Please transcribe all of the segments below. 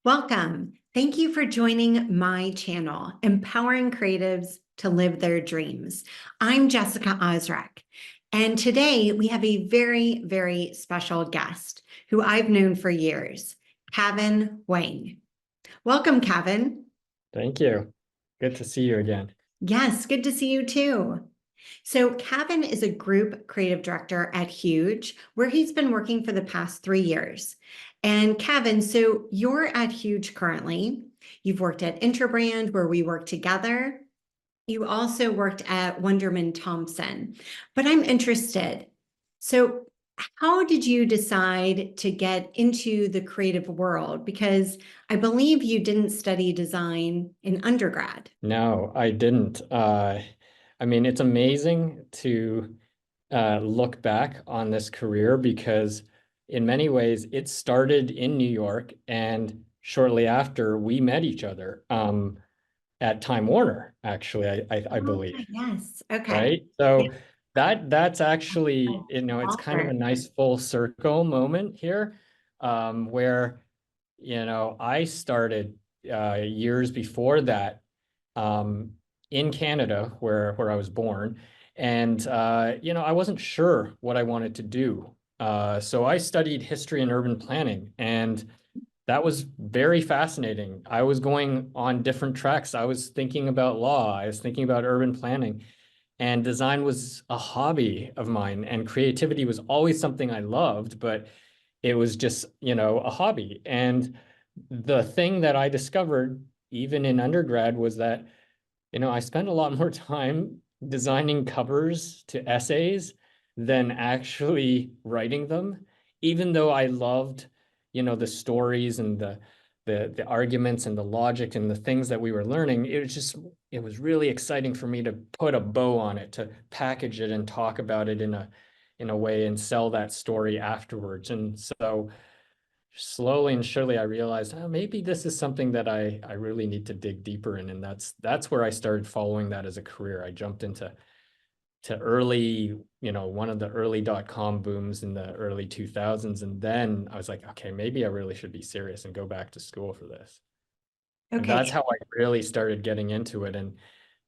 Welcome. Thank you for joining my channel, Empowering Creatives to Live Their Dreams. I'm Jessica Ozrek, and today we have a very, very special guest who I've known for years, Cavan Huang. Welcome, Cavan. Thank you. Good to see you again. Yes, good to see you too. So, Cavan is a group creative director at Huge, where he's been working for the past 3 years. And Cavan, so you're at Huge currently. You've worked at Interbrand, where we work together. You also worked at Wonderman Thompson. But I'm interested. So, how did you decide to get into the creative world? Because I believe you didn't study design in undergrad. No, I didn't. I mean, it's amazing to look back on this career because in many ways it started in New York, and shortly after we met each other at Time Warner, actually, I Oh, believe, yes. Okay. right? So that's actually, it's kind of a Author. nice full circle moment here, where I started years before that um, in Canada, where I was born, and I wasn't sure what I wanted to do. So I studied history and urban planning, and that was very fascinating. I was going on different tracks. I was thinking about law. I was thinking about urban planning, and design was a hobby of mine, and creativity was always something I loved, but it was just, a hobby. And the thing that I discovered even in undergrad was that, I spent a lot more time designing covers to essays than actually writing them, even though I loved, the stories and the arguments and the logic and the things that we were learning. It was really exciting for me to put a bow on it, to package it and talk about it in a way and sell that story afterwards. And so slowly and surely I realized, oh, maybe this is something that I really need to dig deeper in. And that's where I started following that as a career. I jumped into early, one of the early .com booms in the early 2000s. And then I was like, okay, maybe I really should be serious and go back to school for this. And Okay. that's how I really started getting into it, and Mhm.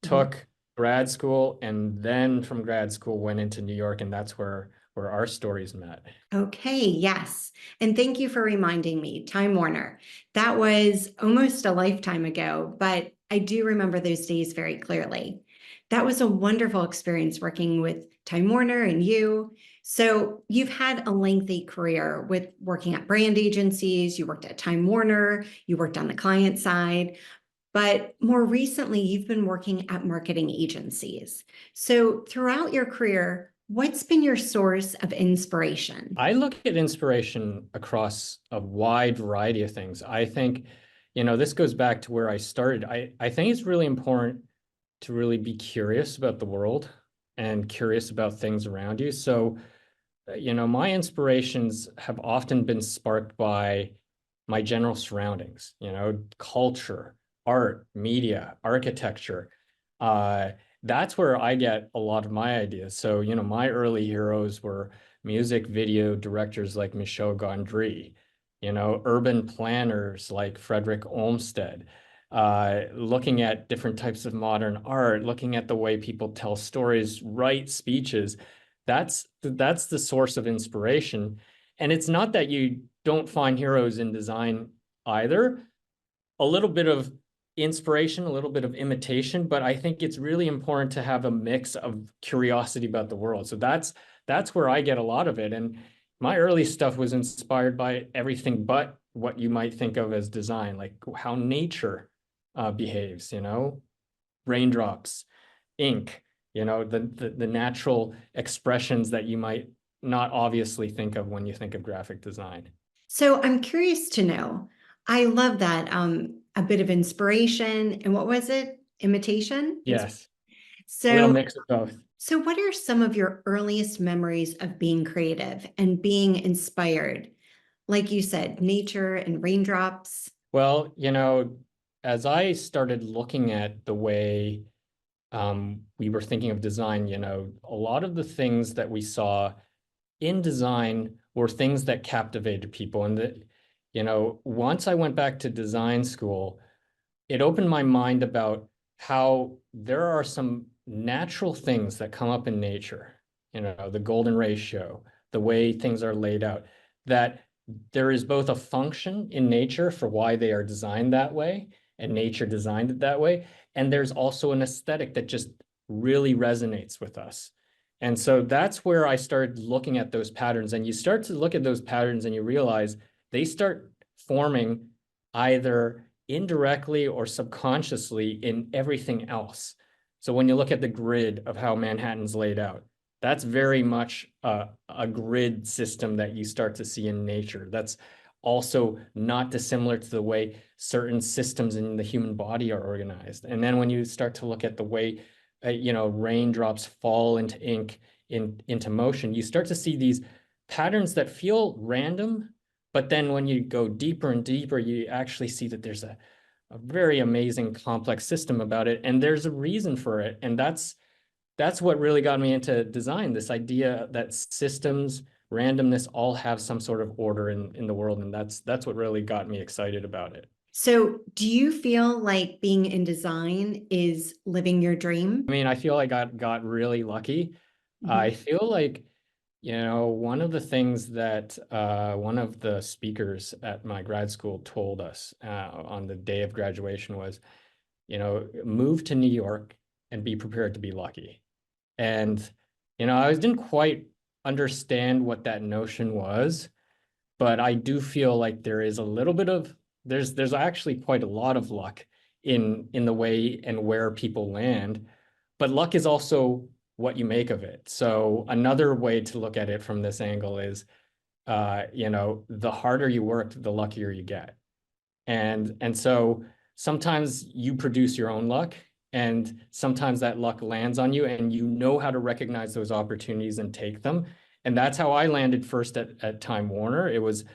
took grad school, and then from grad school went into New York, and that's where our stories met. Okay, yes. And thank you for reminding me, Time Warner. That was almost a lifetime ago, but I do remember those days very clearly. That was a wonderful experience working with Time Warner and you. So you've had a lengthy career with working at brand agencies, you worked at Time Warner, you worked on the client side, but more recently, you've been working at marketing agencies. So throughout your career, what's been your source of inspiration? I look at inspiration across a wide variety of things. I think, this goes back to where I started. I think it's really important to really be curious about the world and curious about things around you. So, my inspirations have often been sparked by my general surroundings, culture, art, media, architecture. Uh, that's where I get a lot of my ideas. So, my early heroes were music video directors like Michel Gondry, urban planners like Frederick Olmsted, looking at different types of modern art, looking at the way people tell stories, write speeches. That's the source of inspiration. And it's not that you don't find heroes in design either. A little bit of inspiration, a little bit of imitation, but I think it's really important to have a mix of curiosity about the world. So that's where I get a lot of it. And my early stuff was inspired by everything but what you might think of as design, like how nature behaves, raindrops, ink, the natural expressions that you might not obviously think of when you think of graphic design. So I'm curious to know. I love that a bit of inspiration and what was it? Imitation? Yes, a little So mix of both. so what are some of your earliest memories of being creative and being inspired? Like you said, nature and raindrops. Well, as I started looking at the way we were thinking of design, a lot of the things that we saw in design were things that captivated people. And once I went back to design school, it opened my mind about how there are some natural things that come up in nature, the golden ratio, the way things are laid out, that there is both a function in nature for why they are designed that way, and nature designed it that way. And there's also an aesthetic that just really resonates with us. And so that's where I started looking at those patterns. And you start to look at those patterns and you realize they start forming either indirectly or subconsciously in everything else. So when you look at the grid of how Manhattan's laid out, that's very much a grid system that you start to see in nature. That's also not dissimilar to the way certain systems in the human body are organized. And then when you start to look at the way, raindrops fall into ink, into motion, you start to see these patterns that feel random, but then when you go deeper and deeper, you actually see that there's a very amazing complex system about it, and there's a reason for it. And that's what really got me into design, this idea that systems, randomness, all have some sort of order in the world. And that's what really got me excited about it. So, do you feel like being in design is living your dream? I mean, I feel I got really lucky. I Mhm. feel like, one of the things that one of the speakers at my grad school told us on the day of graduation was, move to New York and be prepared to be lucky. And, I didn't quite understand what that notion was, but I do feel like there is a little bit of there's actually quite a lot of luck in the way and where people land, but luck is also what you make of it. So another way to look at it from this angle is, the harder you work, the luckier you get. And so sometimes you produce your own luck, and sometimes that luck lands on you, and you know how to recognize those opportunities and take them. And that's how I landed first at Time Warner. It was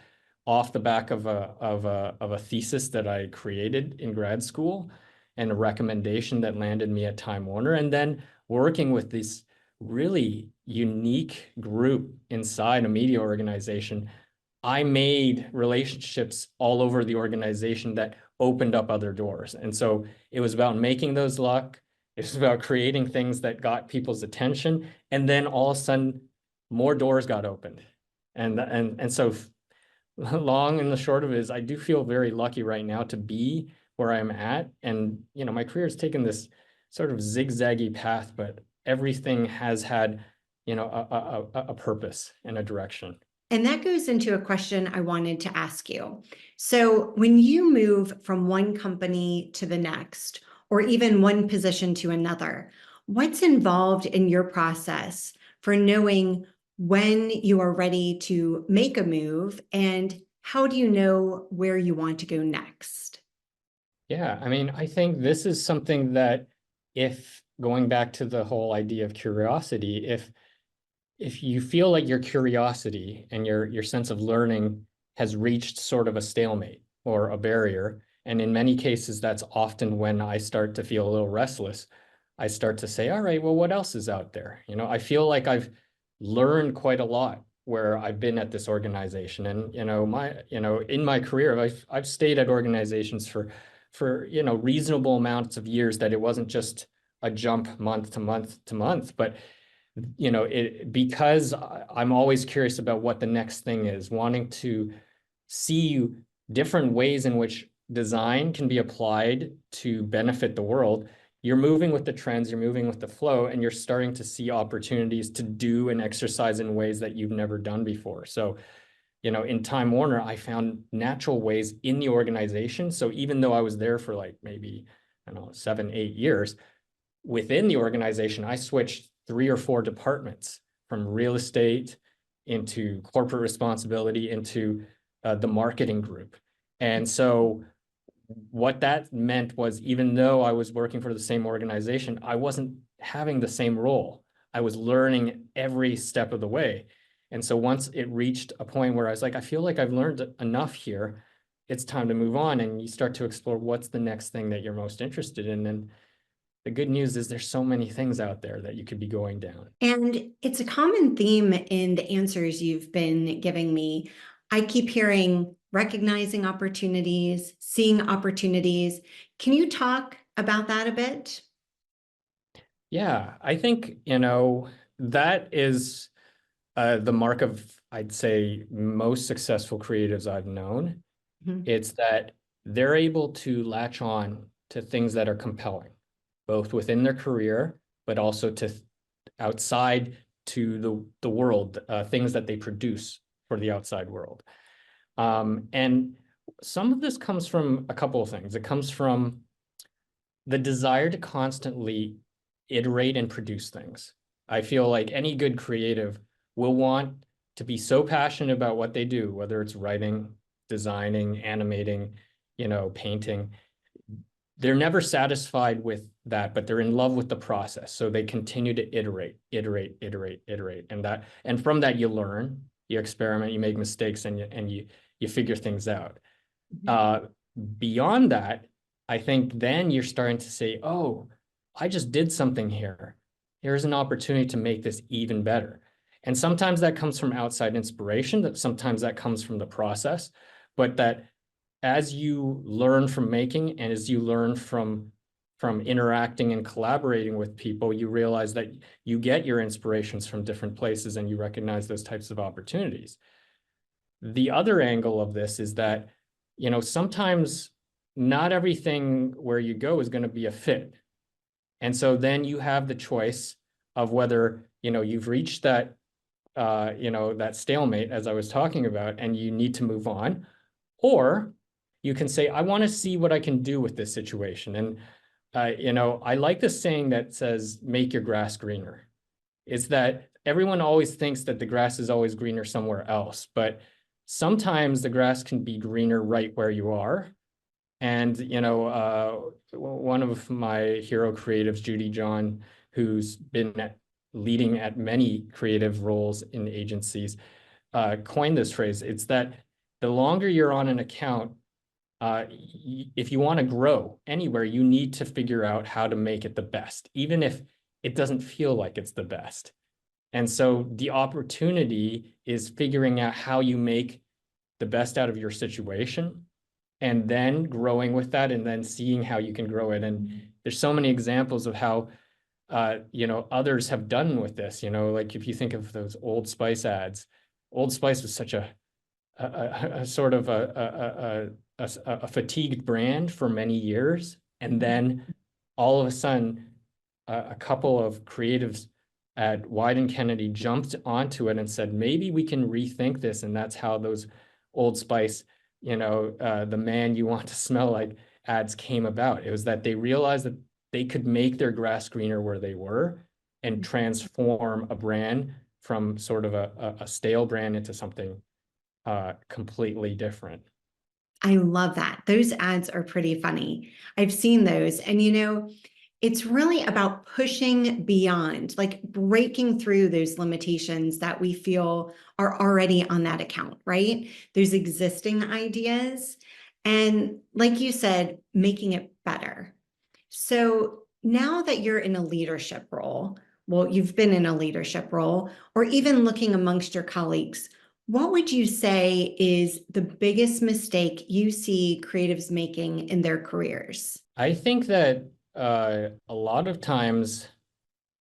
off the back of a thesis that I created in grad school, and a recommendation that landed me at Time Warner, and then working with this really unique group inside a media organization. I made relationships all over the organization that opened up other doors. And so it was about making those luck. It was about creating things that got people's attention. And then all of a sudden, more doors got opened. And so long and the short of it is I do feel very lucky right now to be where I'm at. And, my career has taken this sort of zigzaggy path, but everything has had, a purpose and a direction. And that goes into a question I wanted to ask you. So, when you move from one company to the next, or even one position to another, what's involved in your process for knowing when you are ready to make a move, and how do you know where you want to go next? Yeah, I mean, I think this is something that, if going back to the whole idea of curiosity, if you feel like your curiosity and your sense of learning has reached sort of a stalemate or a barrier, and in many cases that's often when I start to feel a little restless, I start to say, all right, well, what else is out there? I feel like I've learned quite a lot where I've been at this organization. And in my career, I've stayed at organizations for reasonable amounts of years, that it wasn't just a jump month to month to month, but because I'm always curious about what the next thing is, wanting to see different ways in which design can be applied to benefit the world. You're moving with the trends, you're moving with the flow, and you're starting to see opportunities to do and exercise in ways that you've never done before. So, in Time Warner, I found natural ways in the organization. So even though I was there for like maybe, I don't know, 7, 8 years, within the organization, I switched 3 or 4 departments, from real estate into corporate responsibility into the marketing group. And so what that meant was, even though I was working for the same organization, I wasn't having the same role. I was learning every step of the way. And so once it reached a point where I was like, I feel like I've learned enough here, it's time to move on. And you start to explore what's the next thing that you're most interested in. And the good news is there's so many things out there that you could be going down. And it's a common theme in the answers you've been giving me. I keep hearing recognizing opportunities, seeing opportunities. Can you talk about that a bit? Yeah, I think, that is the mark of, I'd say, most successful creatives I've known. Mhm. It's that they're able to latch on to things that are compelling, both within their career, but also to outside to the world, things that they produce for the outside world. And some of this comes from a couple of things. It comes from the desire to constantly iterate and produce things. I feel like any good creative will want to be so passionate about what they do, whether it's writing, designing, animating, painting. They're never satisfied with that, but they're in love with the process. So they continue to iterate. And from that you learn, you experiment, you make mistakes, and you figure things out. Mhm. Uh, Beyond that, I think then you're starting to say, oh, I just did something here. Here's an opportunity to make this even better. And sometimes that comes from outside inspiration, that sometimes that comes from the process, but that as you learn from making and as you learn from interacting and collaborating with people, you realize that you get your inspirations from different places and you recognize those types of opportunities. The other angle of this is that, sometimes not everything where you go is going to be a fit. And so then you have the choice of whether, you've reached that stalemate, as I was talking about, and you need to move on, or you can say, I want to see what I can do with this situation. And, I like this saying that says, make your grass greener. Is that everyone always thinks that the grass is always greener somewhere else, but sometimes the grass can be greener right where you are. And, one of my hero creatives, Judy John, who's been leading at many creative roles in agencies, coined this phrase. It's that the longer you're on an account, if you want to grow anywhere, you need to figure out how to make it the best, even if it doesn't feel like it's the best. And so the opportunity is figuring out how you make the best out of your situation and then growing with that and then seeing how you can grow it. And there's so many examples of how others have done with this. Like if you think of those Old Spice ads, Old Spice was such a sort of a fatigued brand for many years. And then all of a sudden, a couple of creatives at Wyden Kennedy jumped onto it and said, maybe we can rethink this. And that's how those Old Spice, the man you want to smell like ads came about. It was that they realized that they could make their grass greener where they were and transform a brand from sort of a stale brand into something completely different. I love that. Those ads are pretty funny. I've seen those. And it's really about pushing beyond, like breaking through those limitations that we feel are already on that account, right? Those existing ideas. And like you said, making it better. So now that you're in a leadership role, well, you've been in a leadership role, or even looking amongst your colleagues, what would you say is the biggest mistake you see creatives making in their careers? I think that a lot of times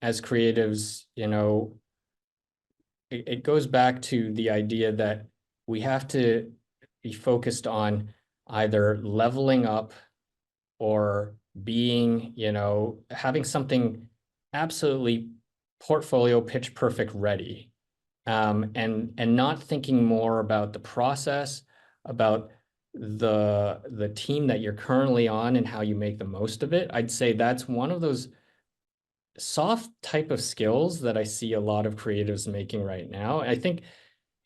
as creatives, it goes back to the idea that we have to be focused on either leveling up or being, having something absolutely portfolio pitch perfect ready. And not thinking more about the process, about the team that you're currently on and how you make the most of it. I'd say that's one of those soft type of skills that I see a lot of creatives making right now. I think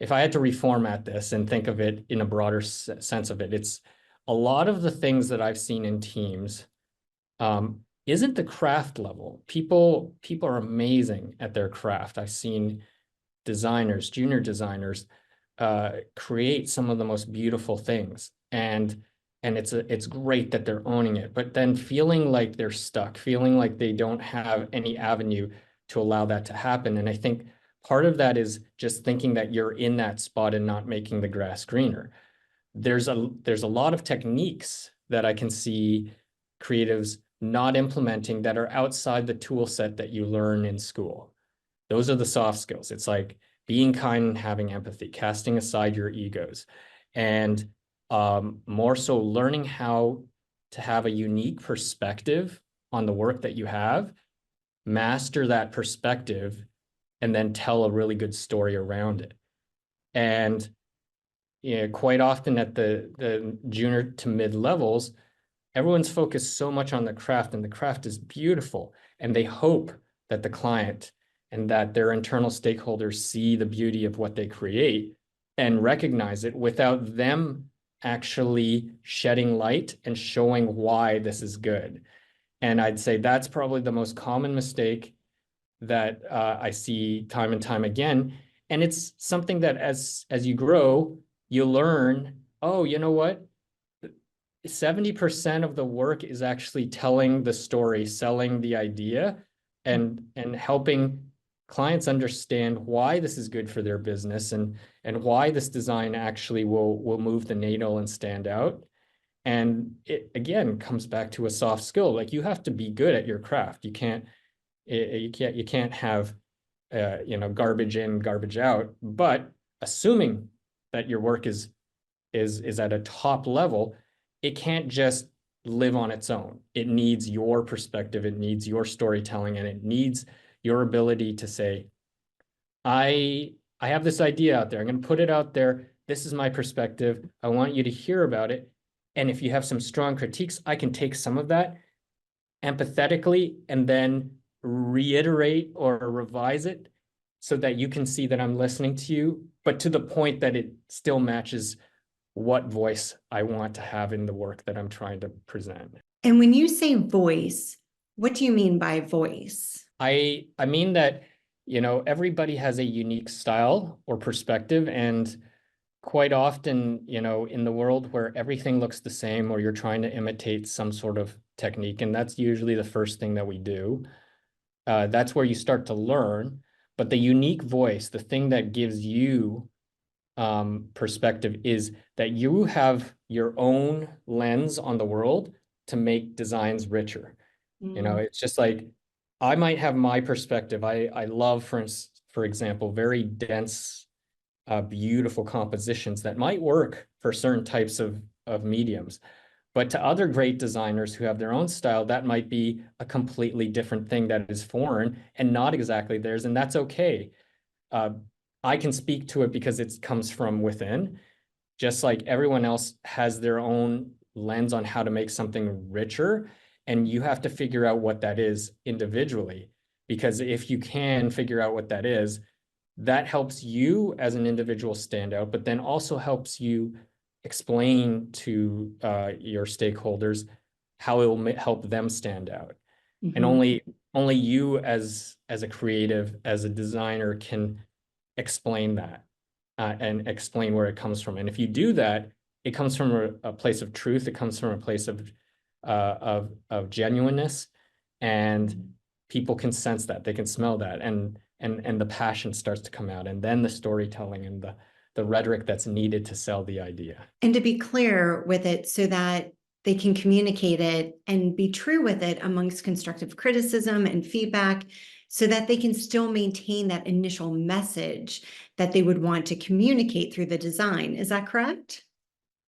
if I had to reformat this and think of it in a broader sense of it, it's a lot of the things that I've seen in teams isn't the craft level. People are amazing at their craft. I've seen designers, junior designers, create some of the most beautiful things. And it's great that they're owning it, but then feeling like they're stuck, feeling like they don't have any avenue to allow that to happen. And I think part of that is just thinking that you're in that spot and not making the grass greener. there's a lot of techniques that I can see creatives not implementing that are outside the tool set that you learn in school. Those are the soft skills. It's like being kind and having empathy, casting aside your egos, and more so learning how to have a unique perspective on the work that you have, master that perspective, and then tell a really good story around it. And quite often at the junior to mid levels, everyone's focused so much on the craft, and the craft is beautiful, and they hope that the client and that their internal stakeholders see the beauty of what they create and recognize it without them actually shedding light and showing why this is good. And I'd say that's probably the most common mistake that I see time and time again. And it's something that as you grow, you learn, oh, you know what? 70% of the work is actually telling the story, selling the idea, and helping clients understand why this is good for their business, and why this design actually will move the needle and stand out. And it again comes back to a soft skill. Like, you have to be good at your craft. You can't have garbage in, garbage out. But assuming that your work is at a top level, it can't just live on its own. It needs your perspective, it needs your storytelling, and it needs your ability to say, I have this idea out there. I'm going to put it out there. This is my perspective. I want you to hear about it. And if you have some strong critiques, I can take some of that empathetically and then reiterate or revise it so that you can see that I'm listening to you, but to the point that it still matches what voice I want to have in the work that I'm trying to present. And when you say voice, what do you mean by voice? I mean that, everybody has a unique style or perspective, and quite often, in the world where everything looks the same, or you're trying to imitate some sort of technique, and that's usually the first thing that we do. That's where you start to learn. But the unique voice, the thing that gives you perspective, is that you have your own lens on the world to make designs richer. It's just like, I might have my perspective. I love, for example, very dense, beautiful compositions that might work for certain types of mediums. But to other great designers who have their own style, that might be a completely different thing that is foreign and not exactly theirs, and that's okay. Uh, I can speak to it because it comes from within, just like everyone else has their own lens on how to make something richer. And you have to figure out what that is individually. Because if you can figure out what that is, that helps you as an individual stand out, but then also helps you explain to your stakeholders how it will help them stand out. And Mhm. only you as a creative, as a designer, can explain that and explain where it comes from. And if you do that, it comes from a place of truth. It comes from a place of genuineness, and people can sense that. They can smell that, and the passion starts to come out, and then the storytelling and the rhetoric that's needed to sell the idea. And to be clear with it so that they can communicate it and be true with it amongst constructive criticism and feedback, so that they can still maintain that initial message that they would want to communicate through the design. Is that correct?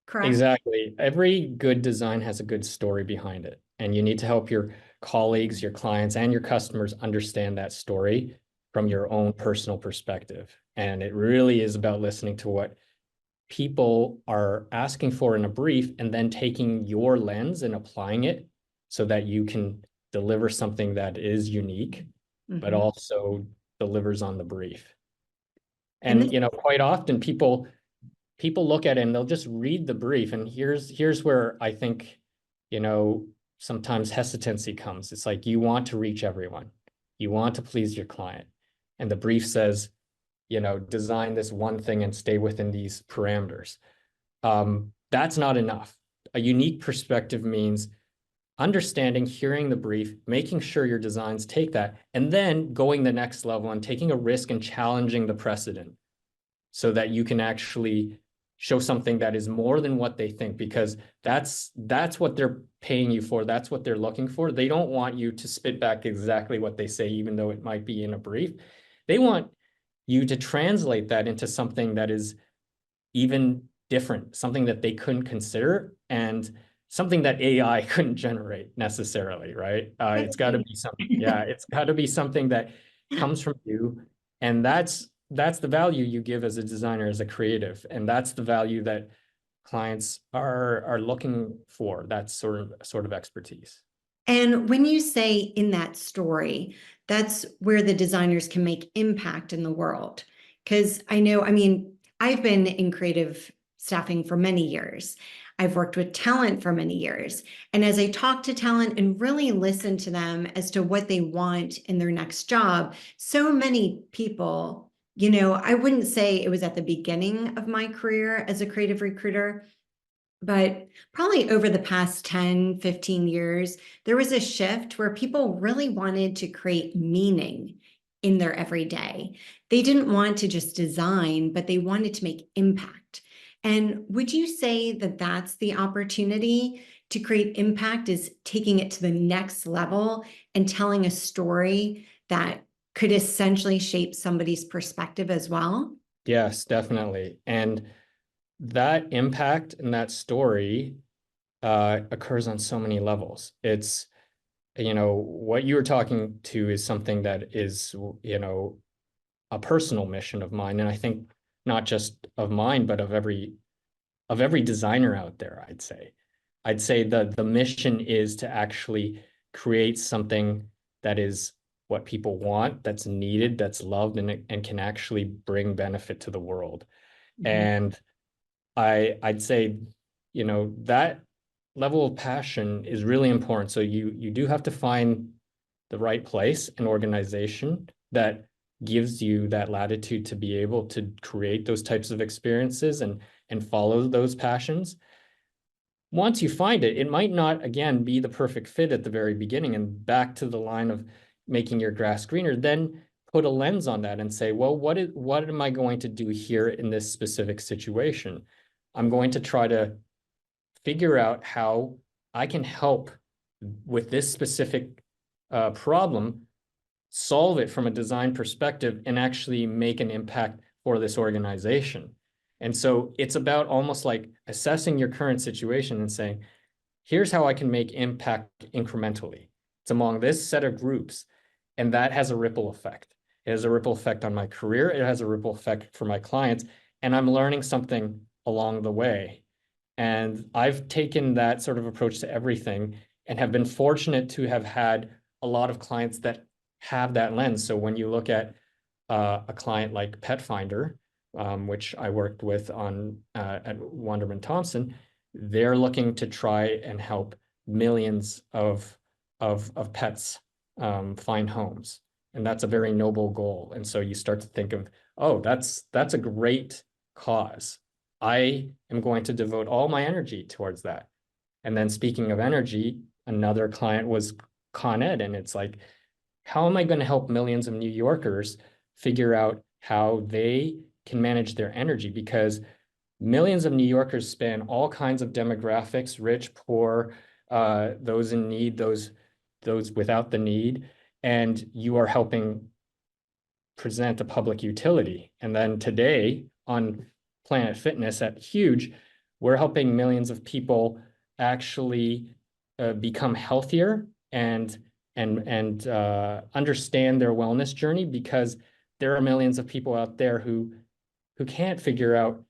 Correct? Exactly. Every good design has a good story behind it, and you need to help your colleagues, your clients, and your customers understand that story from your own personal perspective. And it really is about listening to what people are asking for in a brief, and then taking your lens and applying it so that you can deliver something that is unique, but Mhm. also delivers on the brief. And And this quite often people look at it and they'll just read the brief. And here's where I think, sometimes hesitancy comes. It's like, you want to reach everyone. You want to please your client. And the brief says, design this one thing and stay within these parameters. That's not enough. A unique perspective means understanding, hearing the brief, making sure your designs take that, and then going the next level and taking a risk and challenging the precedent so that you can actually show something that is more than what they think, because that's what they're paying you for. That's what they're looking for. They don't want you to spit back exactly what they say, even though it might be in a brief. They want you to translate that into something that is even different, something that they couldn't consider, and something that AI couldn't generate necessarily, right? It's got to be something, yeah, it's got to be something that comes from you, and that's the value you give as a designer, as a creative, and that's the value that clients are looking for. That sort of expertise. And when you say in that story, that's where the designers can make impact in the world. Because I know, I mean, I've been in creative staffing for many years. I've worked with talent for many years. And as I talk to talent and really listen to them as to what they want in their next job, so many people, I wouldn't say it was at the beginning of my career as a creative recruiter, but probably over the past 10, 15 years, there was a shift where people really wanted to create meaning in their everyday. They didn't want to just design, but they wanted to make impact. And would you say that that's the opportunity to create impact, is taking it to the next level and telling a story that could essentially shape somebody's perspective as well? Yes, definitely. And that impact and that story occurs on so many levels. It's, what you were talking to is something that is, a personal mission of mine. And I think not just of mine, but of every designer out there, I'd say the mission is to actually create something that is what people want, that's needed, that's loved, and can actually bring benefit to the world. Mhm. And I'd say, that level of passion is really important. So you do have to find the right place and organization that gives you that latitude to be able to create those types of experiences and follow those passions. Once you find it, it might not, again, be the perfect fit at the very beginning. And back to the line of making your grass greener, then put a lens on that and say, well, what am I going to do here in this specific situation? I'm going to try to figure out how I can help with this specific problem, solve it from a design perspective, and actually make an impact for this organization. And so it's about almost like assessing your current situation and saying, here's how I can make impact incrementally. It's among this set of groups, and that has a ripple effect. It has a ripple effect on my career. It has a ripple effect for my clients, and I'm learning something along the way. And I've taken that sort of approach to everything and have been fortunate to have had a lot of clients that have that lens. So when you look at a client like Pet Finder, which I worked with on at Wunderman Thompson, they're looking to try and help millions of pets find homes, and that's a very noble goal. And so you start to think of, oh, that's a great cause. I am going to devote all my energy towards that. And then speaking of energy, another client was Con Ed, and it's like, how am I going to help millions of New Yorkers figure out how they can manage their energy? Because millions of New Yorkers span all kinds of demographics, rich, poor, those in need, those without the need, and you are helping present a public utility. And then today on Planet Fitness at Huge, we're helping millions of people actually become healthier and understand their wellness journey, because there are millions of people out there who can't figure out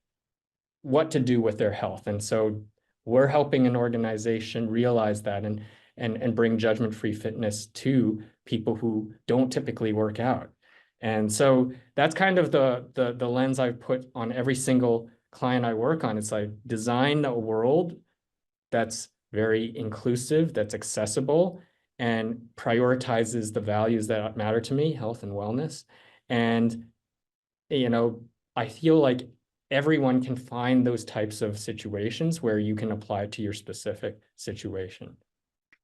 what to do with their health. And so we're helping an organization realize that and bring judgment-free fitness to people who don't typically work out. And so that's kind of the lens I've put on every single client I work on. It's like, design a world that's very inclusive, that's accessible, and prioritizes the values that matter to me, health and wellness. And, I feel like everyone can find those types of situations where you can apply it to your specific situation.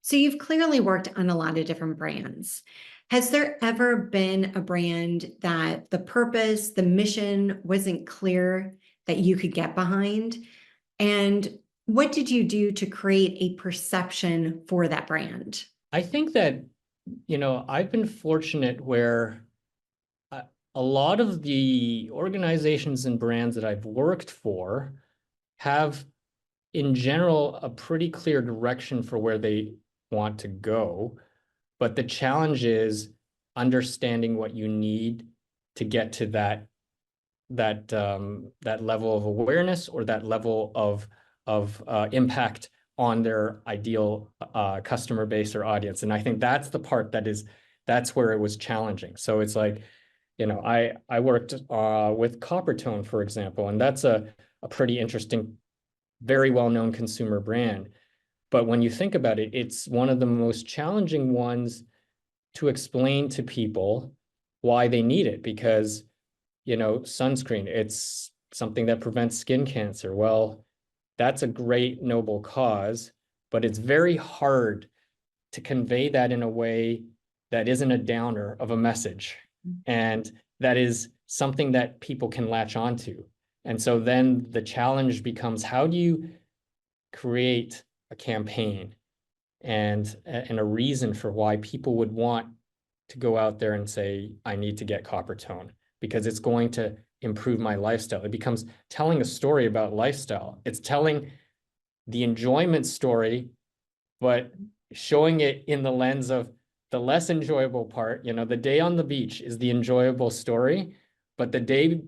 So you've clearly worked on a lot of different brands. Has there ever been a brand that the purpose, the mission wasn't clear, that you could get behind? And what did you do to create a perception for that brand? I think that, I've been fortunate where a a lot of the organizations and brands that I've worked for have, in general, a pretty clear direction for where they want to go. But the challenge is understanding what you need to get to that level of awareness or that level of impact on their ideal customer base or audience. And I think that's the part that's where it was challenging. So it's like, I worked with Coppertone, for example, and that's a pretty interesting, very well-known consumer brand. But when you think about it, it's one of the most challenging ones to explain to people why they need it because, sunscreen, it's something that prevents skin cancer. Well, that's a great noble cause, but it's very hard to convey that in a way that isn't a downer of a message. And that is something that people can latch onto. And so then the challenge becomes, how do you create a campaign and a reason for why people would want to go out there and say, I need to get Coppertone because it's going to improve my lifestyle. It becomes telling a story about lifestyle. It's telling the enjoyment story, but showing it in the lens of the less enjoyable part. The day on the beach is the enjoyable story, but the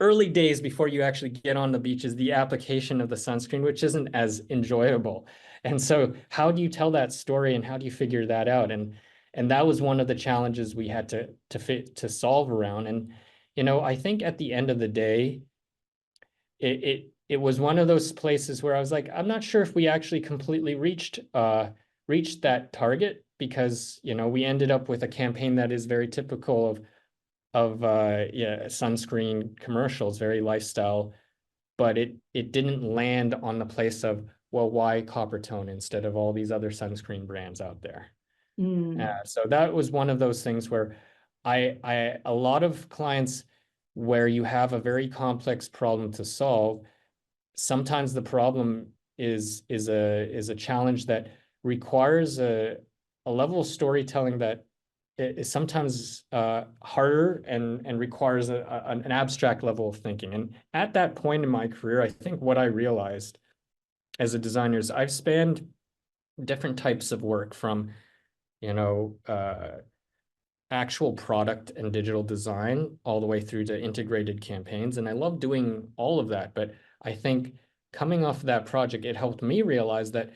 early days before you actually get on the beach is the application of the sunscreen, which isn't as enjoyable. And so how do you tell that story and how do you figure that out? And that was one of the challenges we had to solve around. And I think at the end of the day, it was one of those places where I was like, I'm not sure if we actually completely reached that target because we ended up with a campaign that is very typical of yeah, sunscreen commercials, very lifestyle, but it didn't land on the place of, well, why Coppertone instead of all these other sunscreen brands out there? Mm, So that was one of those things where a lot of clients where you have a very complex problem to solve, sometimes the problem is a challenge that requires a level of storytelling that is sometimes harder and requires an abstract level of thinking. And at that point in my career, I think what I realized as a designer is I've spanned different types of work from, you know, uh, actual product and digital design all the way through to integrated campaigns. And I love doing all of that. But I think coming off that project, it helped me realize that,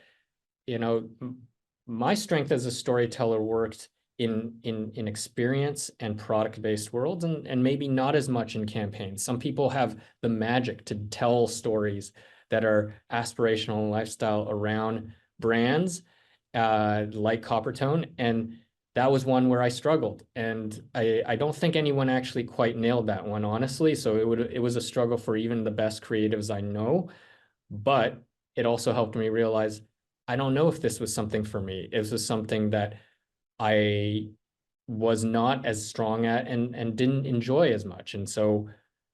my strength as a storyteller worked in experience and product-based worlds and maybe not as much in campaigns. Some people have the magic to tell stories that are aspirational and lifestyle around brands like Coppertone. And that was one where I struggled. And I don't think anyone actually quite nailed that one, honestly. So it was a struggle for even the best creatives I know. But it also helped me realize I don't know if this was something for me. It was something that I was not as strong at and didn't enjoy as much. And so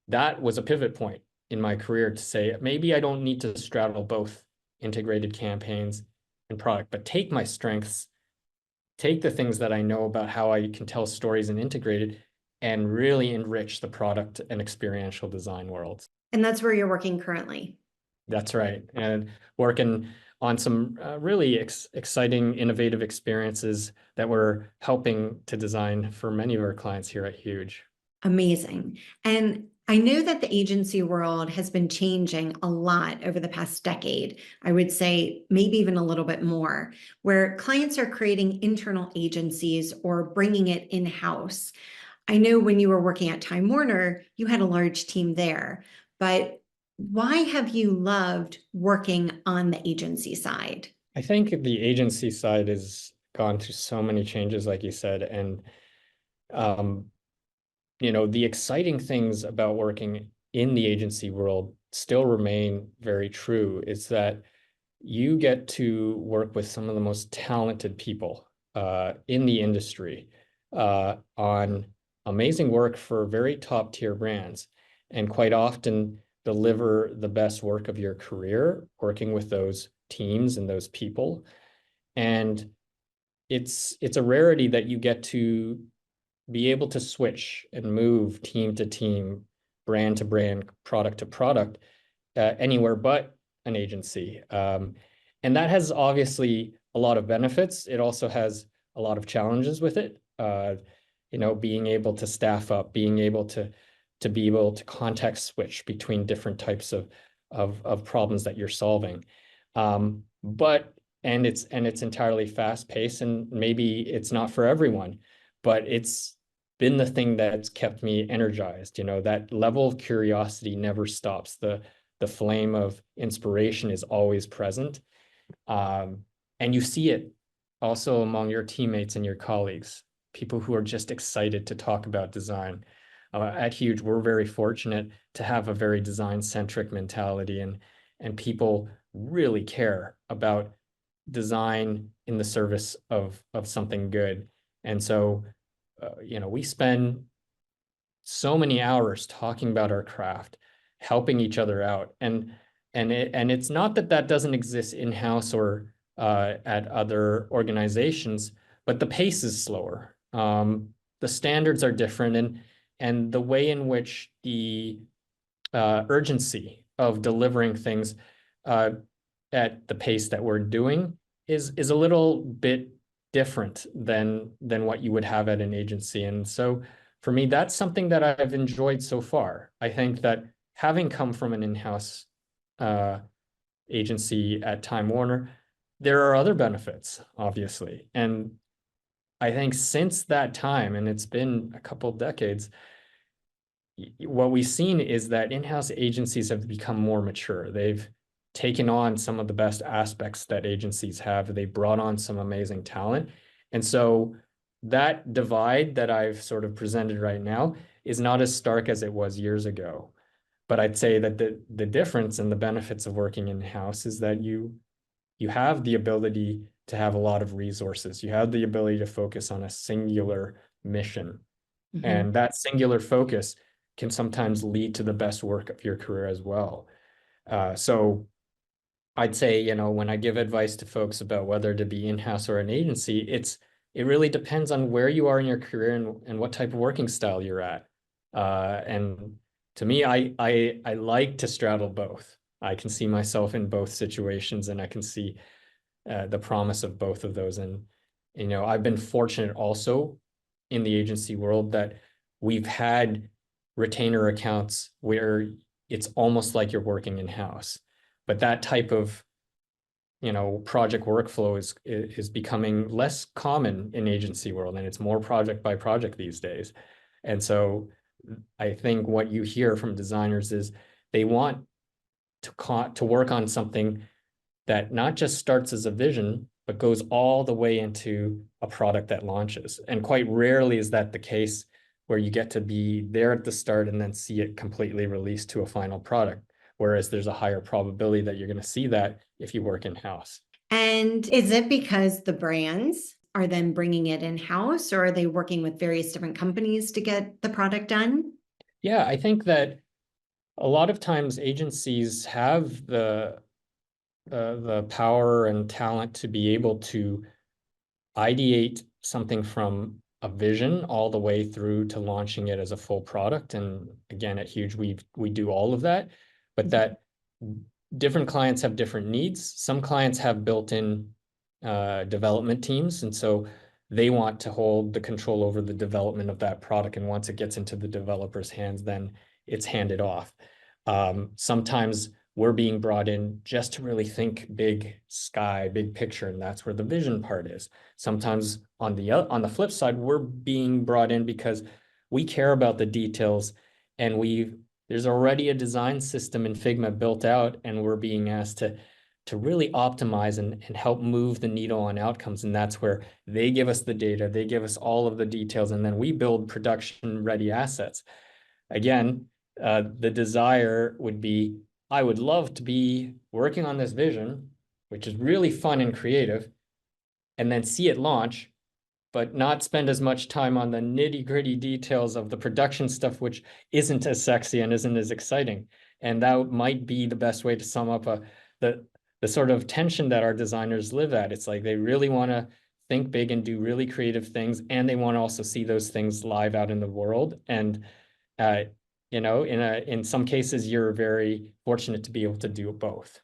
that was a pivot point in my career to say maybe I don't need to straddle both integrated campaigns and product, but take my strengths, take the things that I know about how I can tell stories and integrate it, and really enrich the product and experiential design worlds. and that's where you're working currently. That's right. And working on some really exciting, innovative experiences that we're helping to design for many of our clients here at Huge. Amazing. And I know that the agency world has been changing a lot over the past decade. I would say maybe even a little bit more, where clients are creating internal agencies or bringing it in-house. I know when you were working at Time Warner, you had a large team there, but why have you loved working on the agency side? I think the agency side has gone through so many changes, like you said, and um, the exciting things about working in the agency world still remain very true. Is that you get to work with some of the most talented people in the industry on amazing work for very top tier brands. and quite often deliver the best work of your career working with those teams and those people. And it's a rarity that you get to be able to switch and move team to team, brand to brand, product to product, anywhere but an agency. And that has obviously a lot of benefits. It also has a lot of challenges with it. Being able to staff up, being able to be able to context switch between different types of problems that you're solving. But it's entirely fast paced, and maybe it's not for everyone, but it's been the thing that's kept me energized. That level of curiosity never stops. The flame of inspiration is always present. Um, and you see it also among your teammates and your colleagues, people who are just excited to talk about design. At Huge, we're very fortunate to have a very design-centric mentality, and people really care about design in the service of something good. And so, we spend so many hours talking about our craft, helping each other out. And it's not that that doesn't exist in-house or at other organizations, but the pace is slower. The standards are different, and the way in which the urgency of delivering things uh, at the pace that we're doing is a little bit different than what you would have at an agency. And so for me, that's something that I've enjoyed so far. I think that having come from an in-house uh, agency at Time Warner, there are other benefits, obviously. And I think since that time, and it's been a couple of decades, what we've seen is that in-house agencies have become more mature. They've taken on some of the best aspects that agencies have. They brought on some amazing talent. And so that divide that I've sort of presented right now is not as stark as it was years ago. But I'd say that the difference and the benefits of working in-house is that you have the ability to have a lot of resources. You have the ability to focus on a singular mission. Mhm. And that singular focus can sometimes lead to the best work of your career as well. So I'd say, when I give advice to folks about whether to be in-house or an agency, it really depends on where you are in your career and what type of working style you're at. And to me, I like to straddle both. I can see myself in both situations, and I can see the promise of both of those. And I've been fortunate also in the agency world that we've had retainer accounts where it's almost like you're working in-house. But that type of project workflow is becoming less common in agency world, and it's more project by project these days. And so I think what you hear from designers is they want to work on something that not just starts as a vision, but goes all the way into a product that launches. And quite rarely is that the case where you get to be there at the start and then see it completely released to a final product. Whereas there's a higher probability that you're going to see that if you work in-house. And is it because the brands are then bringing it in-house, or are they working with various different companies to get the product done? Yeah, I think that a lot of times agencies have the power and talent to be able to ideate something from a vision all the way through to launching it as a full product. And again, at Huge, we do all of that, but that different clients have different needs. Some clients have built-in development teams, and so they want to hold the control over the development of that product. And once it gets into the developer's hands, then it's handed off. Sometimes we're being brought in just to really think big sky, big picture, and that's where the vision part is. Sometimes on the flip side, we're being brought in because we care about the details, and there's already a design system in Figma built out, and we're being asked to really optimize and help move the needle on outcomes. And that's where they give us the data, they give us all of the details, and then we build production ready assets. Again, the desire would be, I would love to be working on this vision, which is really fun and creative, and then see it launch, but not spend as much time on the nitty-gritty details of the production stuff, which isn't as sexy and isn't as exciting. And that might be the best way to sum up the the sort of tension that our designers live at. It's like they really want to think big and do really creative things, and they want to also see those things live out in the world. And uh, in some cases, you're very fortunate to be able to do both.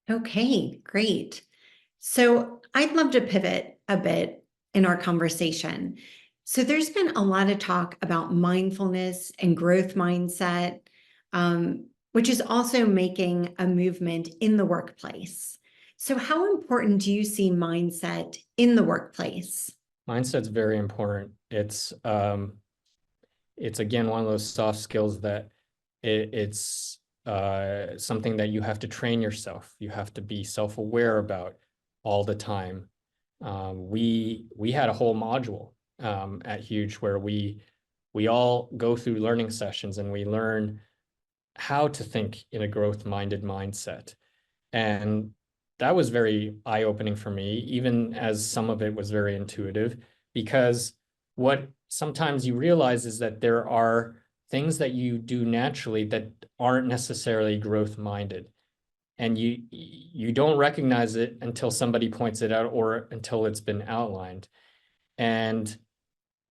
Okay, great. So I'd love to pivot a bit in our conversation. So there's been a lot of talk about mindfulness and growth mindset, which is also making a movement in the workplace. So how important do you see mindset in the workplace? Mindset's very important. It's again one of those soft skills that it's something that you have to train yourself. You have to be self-aware about all the time. We had a whole module at Huge where we all go through learning sessions and we learn how to think in a growth-minded mindset. And that was very eye-opening for me, even as some of it was very intuitive, because what sometimes you realize is that there are things that you do naturally that aren't necessarily growth-minded. And you don't recognize it until somebody points it out or until it's been outlined. And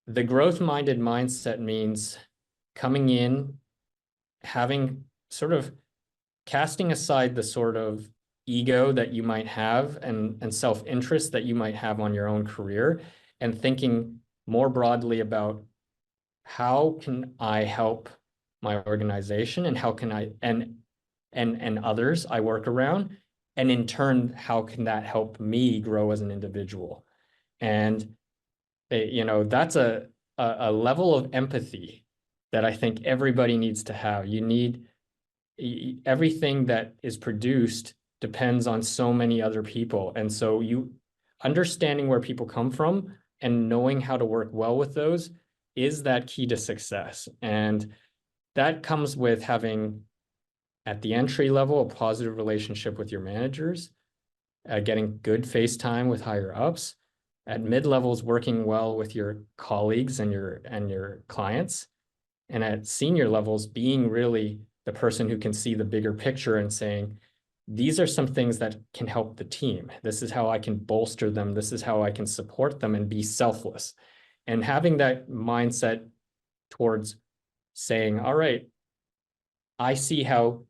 the growth-minded mindset means coming in, having sort of casting aside the sort of ego that you might have and self-interest that you might have on your own career and thinking more broadly about how can I help my organization and how can I and others I work around, and in turn how can that help me grow as an individual. And that's a level of empathy that I think everybody needs to have. You need everything that is produced depends on so many other people. And so you understanding where people come from and knowing how to work well with those is that key to success. And that comes with having at the entry level a positive relationship with your managers, getting good face time with higher ups, at mid levels working well with your colleagues and your clients, and at senior levels being really the person who can see the bigger picture and saying, these are some things that can help the team. This is how I can bolster them. This is how I can support them and be selfless. And having that mindset towards saying, all right, I see how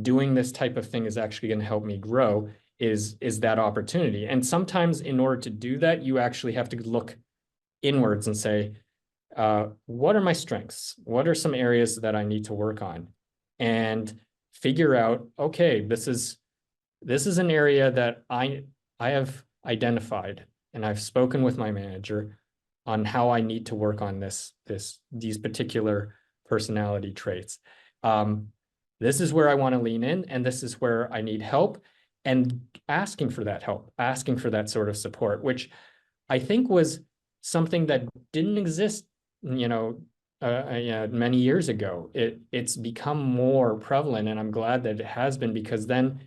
doing this type of thing is actually going to help me grow is that opportunity. And sometimes in order to do that, you actually have to look inwards and say, what are my strengths? What are some areas that I need to work on? And figure out, okay, this is an area that I have identified and I've spoken with my manager on how I need to work on these particular personality traits. This is where I want to lean in, and this is where I need help, and asking for that help, asking for that sort of support, which I think was something that didn't exist, many years ago. It's become more prevalent, and I'm glad that it has been, because then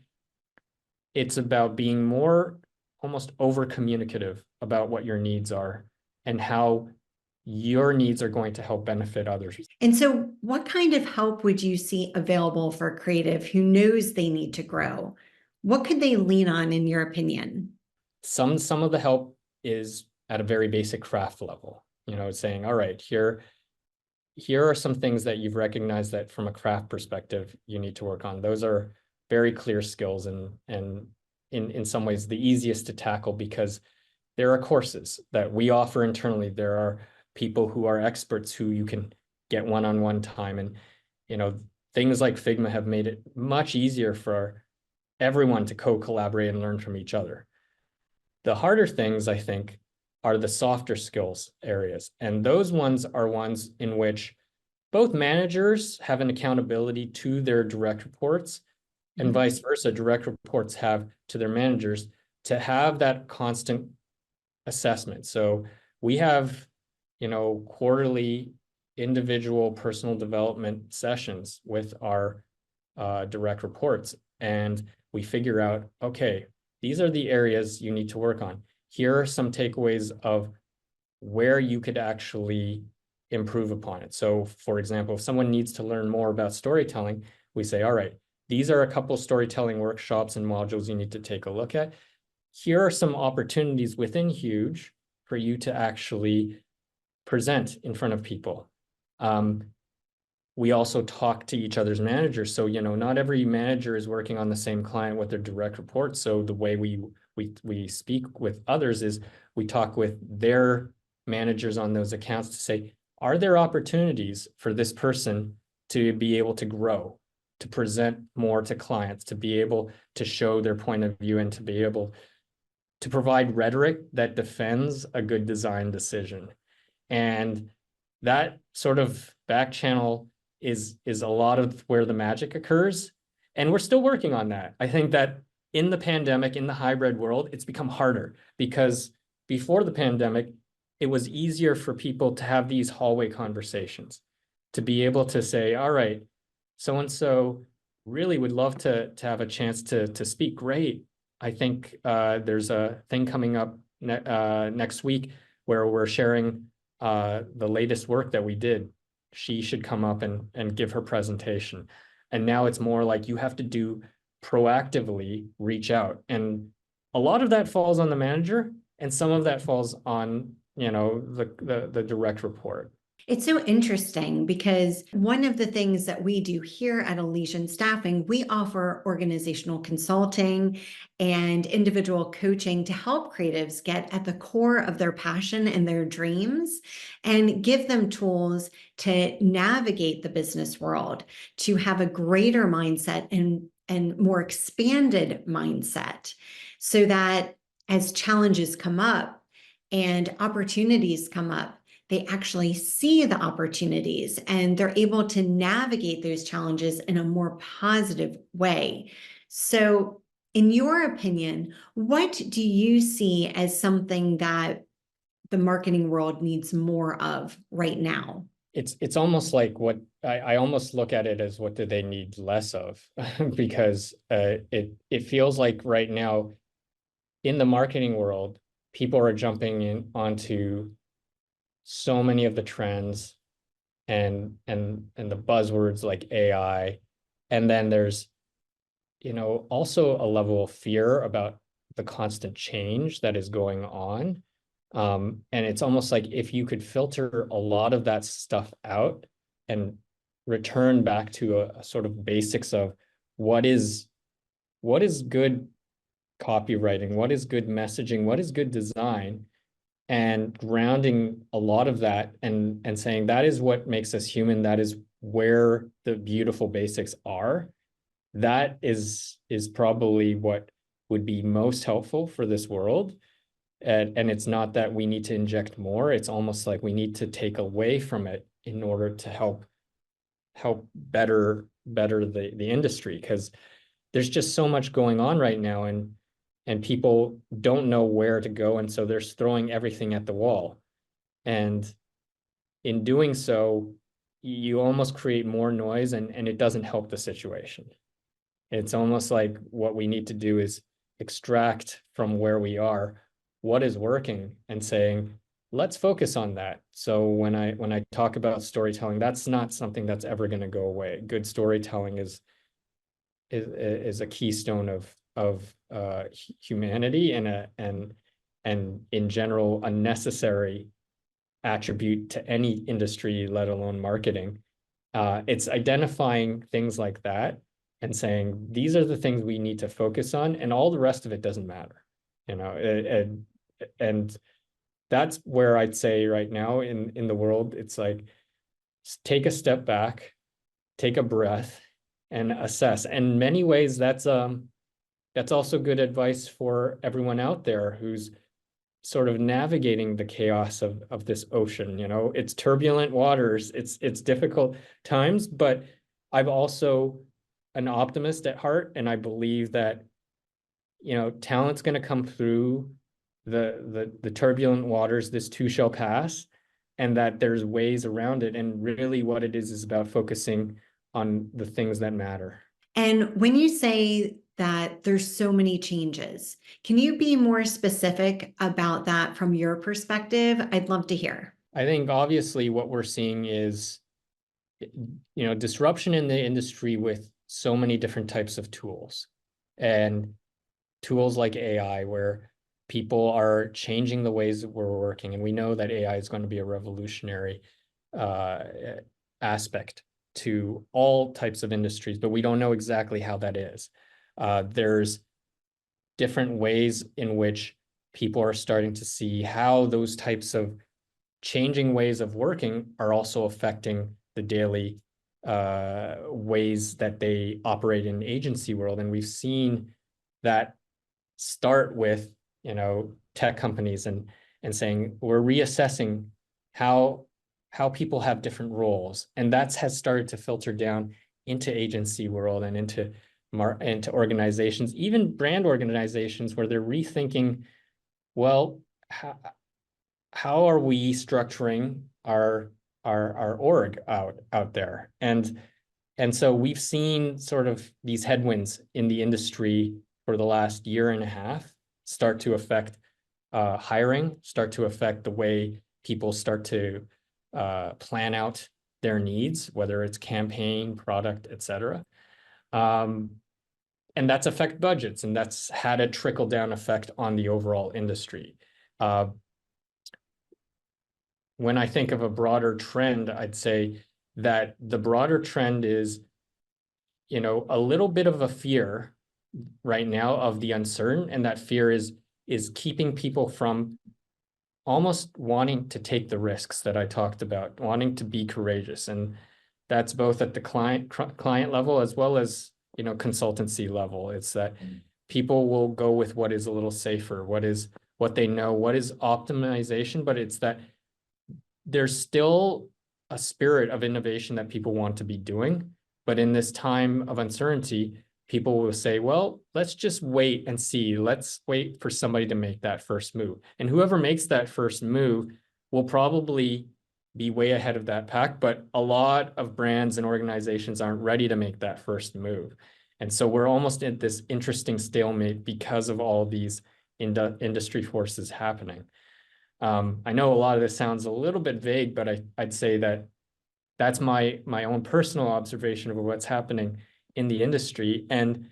it's about being more almost over communicative about what your needs are and how your needs are going to help benefit others. And so, what kind of help would you see available for a creative who knows they need to grow? What could they lean on, in your opinion? Some of the help is at a very basic craft level, saying, all right, here are some things that you've recognized that from a craft perspective you need to work on. Those are very clear skills and in some ways the easiest to tackle, because there are courses that we offer internally. There are people who are experts who you can get one-on-one time, and things like Figma have made it much easier for everyone to co-collaborate and learn from each other. The harder things, I think, are the softer skills areas. And those ones are ones in which both managers have an accountability to their direct reports, and vice versa, direct reports have to their managers, to have that constant assessment. So we have, quarterly individual personal development sessions with our direct reports. And we figure out, okay, these are the areas you need to work on. Here are some takeaways of where you could actually improve upon it. So for example, if someone needs to learn more about storytelling, we say, all right, these are a couple storytelling workshops and modules you need to take a look at. Here are some opportunities within Huge for you to actually present in front of people. We also talk to each other's managers. So, not every manager is working on the same client with their direct reports. So the way we speak with others is we talk with their managers on those accounts to say, are there opportunities for this person to be able to grow, to present more to clients, to be able to show their point of view, and to be able to provide rhetoric that defends a good design decision. And that sort of back channel is a lot of where the magic occurs. And we're still working on that. I think that in the pandemic, in the hybrid world, it's become harder because before the pandemic, it was easier for people to have these hallway conversations, to be able to say, all right, so-and-so really would love to have a chance to speak. Great. I think there's a thing coming up next week where we're sharing the latest work that we did. She should come up and give her presentation. And now it's more like you have to do proactively reach out. And a lot of that falls on the manager, and some of that falls on, the direct report. It's so interesting because one of the things that we do here at Elysian Staffing, we offer organizational consulting and individual coaching to help creatives get at the core of their passion and their dreams and give them tools to navigate the business world, to have a greater mindset and more expanded mindset so that as challenges come up and opportunities come up, they actually see the opportunities and they're able to navigate those challenges in a more positive way. So, in your opinion, what do you see as something that the marketing world needs more of right now? It's almost like what I almost look at it as what do they need less of because it feels like right now in the marketing world, people are jumping in onto so many of the trends and the buzzwords like AI. And then there's, also a level of fear about the constant change that is going on. And it's almost like if you could filter a lot of that stuff out and return back to a sort of basics of what is good copywriting, what is good messaging, what is good design, and grounding a lot of that and saying that is what makes us human, that is where the beautiful basics are, that is probably what would be most helpful for this world. And it's not that we need to inject more, it's almost like we need to take away from it in order to help better the industry, because there's just so much going on right now, and people don't know where to go, and so they're throwing everything at the wall. And in doing so, you almost create more noise, and it doesn't help the situation. It's almost like what we need to do is extract from where we are what is working and saying, let's focus on that. So when I talk about storytelling, that's not something that's ever going to go away. Good storytelling is a keystone of humanity and in general a necessary attribute to any industry, let alone marketing. It's identifying things like that and saying these are the things we need to focus on, and all the rest of it doesn't matter. And that's where I'd say right now in the world, it's like take a step back, take a breath, and assess. And in many ways, that's also good advice for everyone out there who's sort of navigating the chaos of this ocean. It's turbulent waters, it's difficult times, but I've also an optimist at heart, and I believe that talent's going to come through the turbulent waters. This too shall pass, and that there's ways around it. And really what it is about focusing on the things that matter. And when you say that there's so many changes. Can you be more specific about that from your perspective? I'd love to hear. I think obviously what we're seeing is, disruption in the industry with so many different types of tools, and tools like AI, where people are changing the ways that we're working. And we know that AI is going to be a revolutionary uh, aspect to all types of industries, but we don't know exactly how that is. There's different ways in which people are starting to see how those types of changing ways of working are also affecting the daily ways that they operate in agency world. And we've seen that start with, tech companies and saying we're reassessing how people have different roles, and that has started to filter down into agency world and into organizations, even brand organizations, where they're rethinking, well, how are we structuring our org out there? And so we've seen sort of these headwinds in the industry for the last year and a half start to affect hiring, start to affect the way people start to plan out their needs, whether it's campaign, product, et cetera. And that's affect budgets, and that's had a trickle down effect on the overall industry. When I think of a broader trend, I'd say that the broader trend is, a little bit of a fear right now of the uncertain, and that fear is keeping people from almost wanting to take the risks that I talked about, wanting to be courageous. And that's both at the client level as well as, consultancy level. It's that people will go with what is a little safer, what they know, what is optimization, but it's that there's still a spirit of innovation that people want to be doing. But in this time of uncertainty, people will say, well, let's just wait and see. Let's wait for somebody to make that first move. And whoever makes that first move will probably be way ahead of that pack. But a lot of brands and organizations aren't ready to make that first move. And so we're almost at this interesting stalemate because of all these industry forces happening. I know a lot of this sounds a little bit vague, but I'd say that that's my own personal observation of what's happening in the industry. And,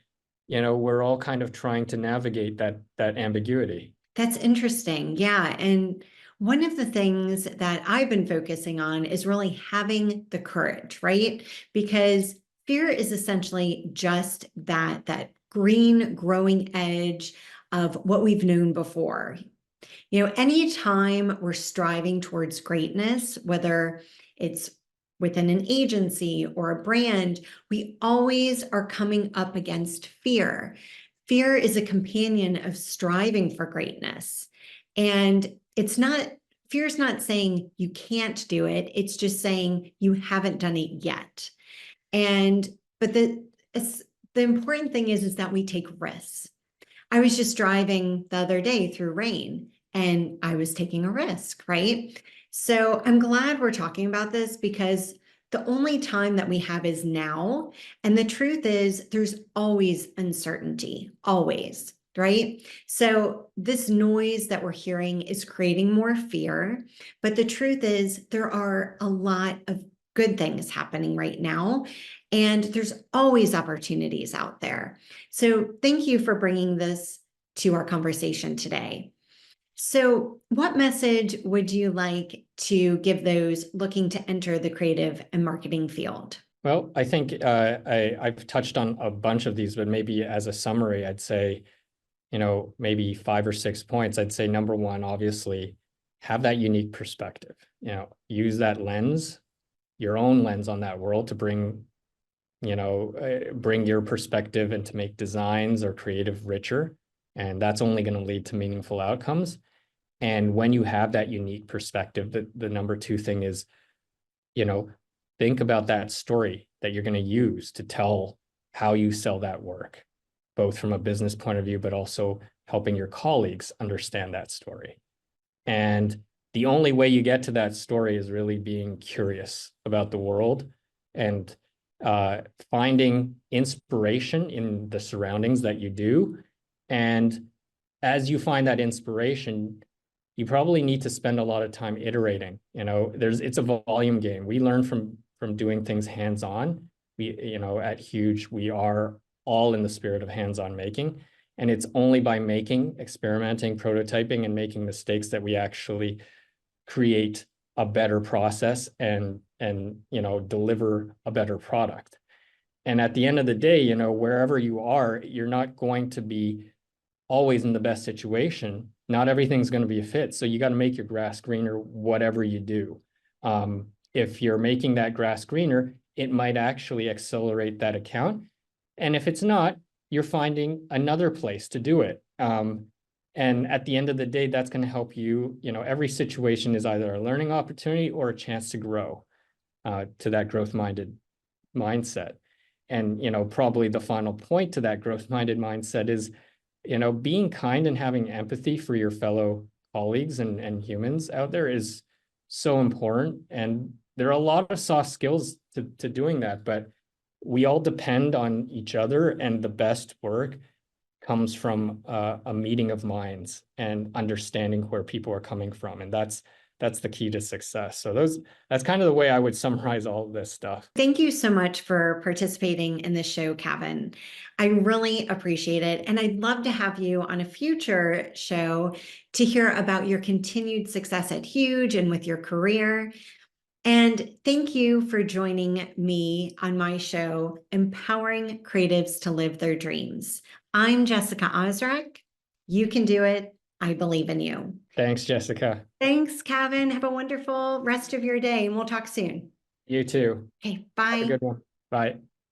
we're all kind of trying to navigate that ambiguity. That's interesting. Yeah. And one of the things that I've been focusing on is really having the courage, right? Because fear is essentially just that green growing edge of what we've known before. Anytime we're striving towards greatness, whether it's within an agency or a brand, we always are coming up against fear. Fear is a companion of striving for greatness. And fear is not saying you can't do it. It's just saying you haven't done it yet. But the important thing is that we take risks. I was just driving the other day through rain and I was taking a risk, right? So I'm glad we're talking about this because the only time that we have is now. And the truth is, there's always uncertainty, always, right? So this noise that we're hearing is creating more fear. But the truth is, there are a lot of good things happening right now. And there's always opportunities out there. So thank you for bringing this to our conversation today. So what message would you like to give those looking to enter the creative and marketing field? Well, I think I've touched on a bunch of these, but maybe as a summary, I'd say, maybe 5 or 6 points. I'd say number one, obviously, have that unique perspective. Use that lens, your own lens on that world to bring your perspective and to make designs or creative richer. And that's only going to lead to meaningful outcomes. And when you have that unique perspective, the number two thing is, think about that story that you're going to use to tell how you sell that work, both from a business point of view, but also helping your colleagues understand that story. And the only way you get to that story is really being curious about the world and uh, finding inspiration in the surroundings that you do. And as you find that inspiration, you probably need to spend a lot of time iterating. It's a volume game. We learn from doing things hands-on. At Huge, we are all in the spirit of hands-on making. And it's only by making, experimenting, prototyping, and making mistakes that we actually create a better process and deliver a better product. And at the end of the day, wherever you are, you're not going to be always in the best situation. Not everything's going to be a fit. So you got to make your grass greener, whatever you do. If you're making that grass greener, it might actually accelerate that account. And if it's not, you're finding another place to do it. And at the end of the day, that's going to help you. Every situation is either a learning opportunity or a chance to grow to that growth-minded mindset. And, probably the final point to that growth-minded mindset is, being kind and having empathy for your fellow colleagues and humans out there is so important. And there are a lot of soft skills to doing that, but we all depend on each other, and the best work comes from a meeting of minds and understanding where people are coming from. And that's the key to success. So that's kind of the way I would summarize all of this stuff. Thank you so much for participating in this show, Cavan. I really appreciate it. And I'd love to have you on a future show to hear about your continued success at Huge and with your career. And thank you for joining me on my show, Empowering Creatives to Live Their Dreams. I'm Jessica Ozrak. You can do it. I believe in you. Thanks, Jessica. Thanks, Cavan. Have a wonderful rest of your day, and we'll talk soon. You too. Okay, Have a bye. good one. Bye.